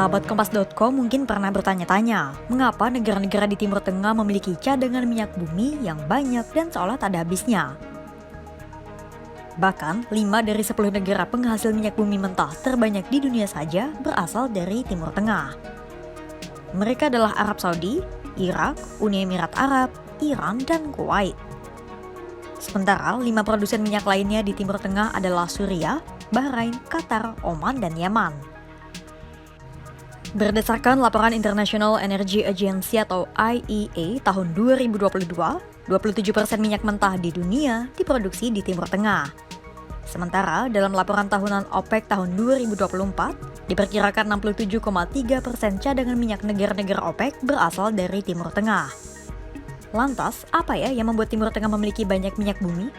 Sahabat Kompas.com mungkin pernah bertanya-tanya, mengapa negara-negara di Timur Tengah memiliki cadangan minyak bumi yang banyak dan seolah tak ada habisnya? Bahkan, 5 dari 10 negara penghasil minyak bumi mentah terbanyak di dunia saja berasal dari Timur Tengah. Mereka adalah Arab Saudi, Irak, Uni Emirat Arab, Iran, dan Kuwait. Sementara 5 produsen minyak lainnya di Timur Tengah adalah Suriah, Bahrain, Qatar, Oman, dan Yaman. Berdasarkan laporan International Energy Agency atau IEA tahun 2022, 27% minyak mentah di dunia diproduksi di Timur Tengah. Sementara dalam laporan tahunan OPEC tahun 2024, diperkirakan 67,3% cadangan minyak negara-negara OPEC berasal dari Timur Tengah. Lantas, apa ya yang membuat Timur Tengah memiliki banyak minyak bumi?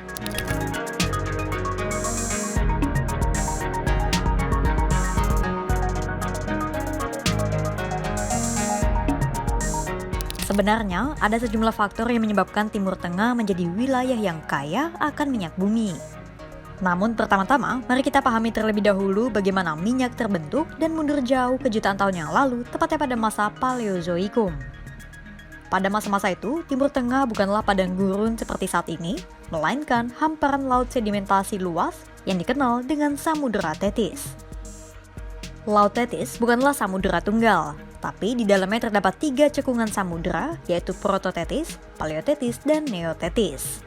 Sebenarnya, ada sejumlah faktor yang menyebabkan Timur Tengah menjadi wilayah yang kaya akan minyak bumi. Namun pertama-tama, mari kita pahami terlebih dahulu bagaimana minyak terbentuk dan mundur jauh ke jutaan tahun yang lalu, tepatnya pada masa Paleozoikum. Pada masa-masa itu, Timur Tengah bukanlah padang gurun seperti saat ini, melainkan hamparan laut sedimentasi luas yang dikenal dengan Samudera Tetis. Laut Tetis bukanlah samudera tunggal, tapi di dalamnya terdapat 3 cekungan samudera, yaitu Prototetis, Paleotetis, dan Neotetis.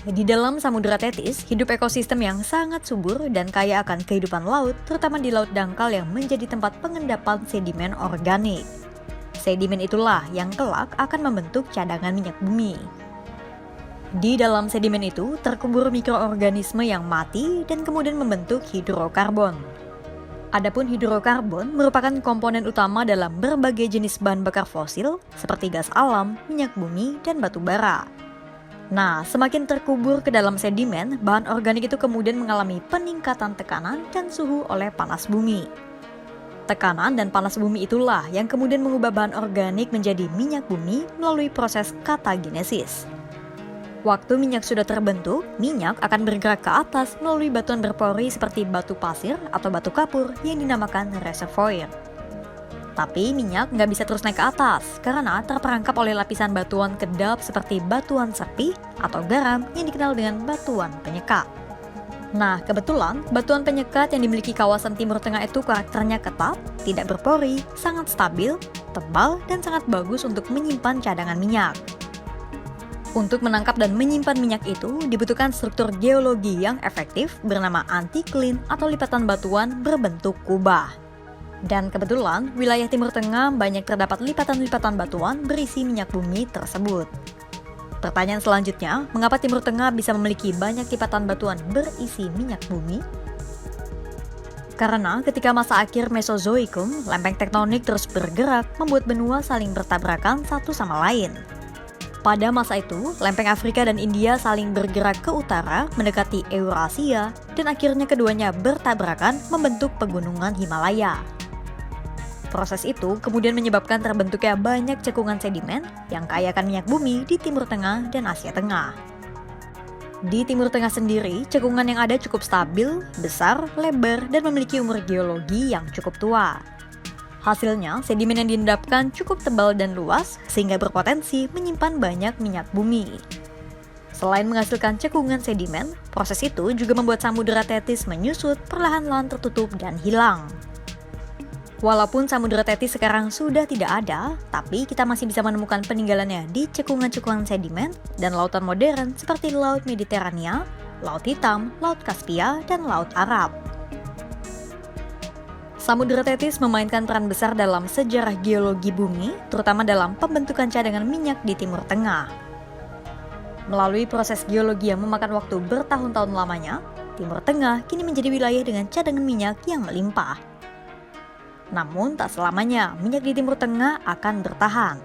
Di dalam Samudera Tetis, hidup ekosistem yang sangat subur dan kaya akan kehidupan laut, terutama di laut dangkal yang menjadi tempat pengendapan sedimen organik. Sedimen itulah yang kelak akan membentuk cadangan minyak bumi. Di dalam sedimen itu terkubur mikroorganisme yang mati dan kemudian membentuk hidrokarbon. Adapun hidrokarbon merupakan komponen utama dalam berbagai jenis bahan bakar fosil seperti gas alam, minyak bumi, dan batu bara. Nah, semakin terkubur ke dalam sedimen, bahan organik itu kemudian mengalami peningkatan tekanan dan suhu oleh panas bumi. Tekanan dan panas bumi itulah yang kemudian mengubah bahan organik menjadi minyak bumi melalui proses katagenesis. Waktu minyak sudah terbentuk, minyak akan bergerak ke atas melalui batuan berpori seperti batu pasir atau batu kapur yang dinamakan reservoir. Tapi minyak nggak bisa terus naik ke atas karena terperangkap oleh lapisan batuan kedap seperti batuan sepi atau garam yang dikenal dengan batuan penyekat. Nah, kebetulan batuan penyekat yang dimiliki kawasan Timur Tengah itu karakternya ketat, tidak berpori, sangat stabil, tebal, dan sangat bagus untuk menyimpan cadangan minyak. Untuk menangkap dan menyimpan minyak itu dibutuhkan struktur geologi yang efektif bernama antiklin atau lipatan batuan berbentuk kubah. Dan kebetulan wilayah Timur Tengah banyak terdapat lipatan-lipatan batuan berisi minyak bumi tersebut. Pertanyaan selanjutnya, mengapa Timur Tengah bisa memiliki banyak lipatan batuan berisi minyak bumi? Karena ketika masa akhir Mesozoikum, lempeng tektonik terus bergerak membuat benua saling bertabrakan satu sama lain. Pada masa itu, lempeng Afrika dan India saling bergerak ke utara mendekati Eurasia dan akhirnya keduanya bertabrakan membentuk pegunungan Himalaya. Proses itu kemudian menyebabkan terbentuknya banyak cekungan sedimen yang kaya akan minyak bumi di Timur Tengah dan Asia Tengah. Di Timur Tengah sendiri, cekungan yang ada cukup stabil, besar, lebar, dan memiliki umur geologi yang cukup tua. Hasilnya, sedimen yang diendapkan cukup tebal dan luas sehingga berpotensi menyimpan banyak minyak bumi. Selain menghasilkan cekungan sedimen, proses itu juga membuat Samudera Tetis menyusut, perlahan-lahan tertutup dan hilang. Walaupun Samudera Tetis sekarang sudah tidak ada, tapi kita masih bisa menemukan peninggalannya di cekungan-cekungan sedimen dan lautan modern seperti Laut Mediterania, Laut Hitam, Laut Kaspia, dan Laut Arab. Samudera Tetis memainkan peran besar dalam sejarah geologi bumi, terutama dalam pembentukan cadangan minyak di Timur Tengah. Melalui proses geologi yang memakan waktu bertahun-tahun lamanya, Timur Tengah kini menjadi wilayah dengan cadangan minyak yang melimpah. Namun tak selamanya minyak di Timur Tengah akan bertahan.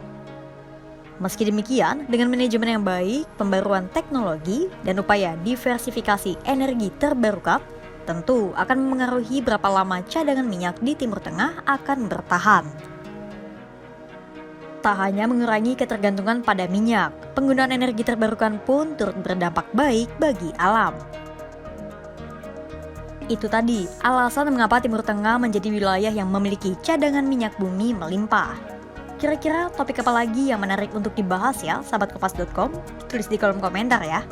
Meski demikian, dengan manajemen yang baik, pembaruan teknologi, dan upaya diversifikasi energi terbarukan, tentu akan memengaruhi berapa lama cadangan minyak di Timur Tengah akan bertahan. Tak hanya mengurangi ketergantungan pada minyak, penggunaan energi terbarukan pun turut berdampak baik bagi alam. Itu tadi, alasan mengapa Timur Tengah menjadi wilayah yang memiliki cadangan minyak bumi melimpah. Kira-kira topik apa lagi yang menarik untuk dibahas ya, sahabat Kompas.com? Tulis di kolom komentar ya.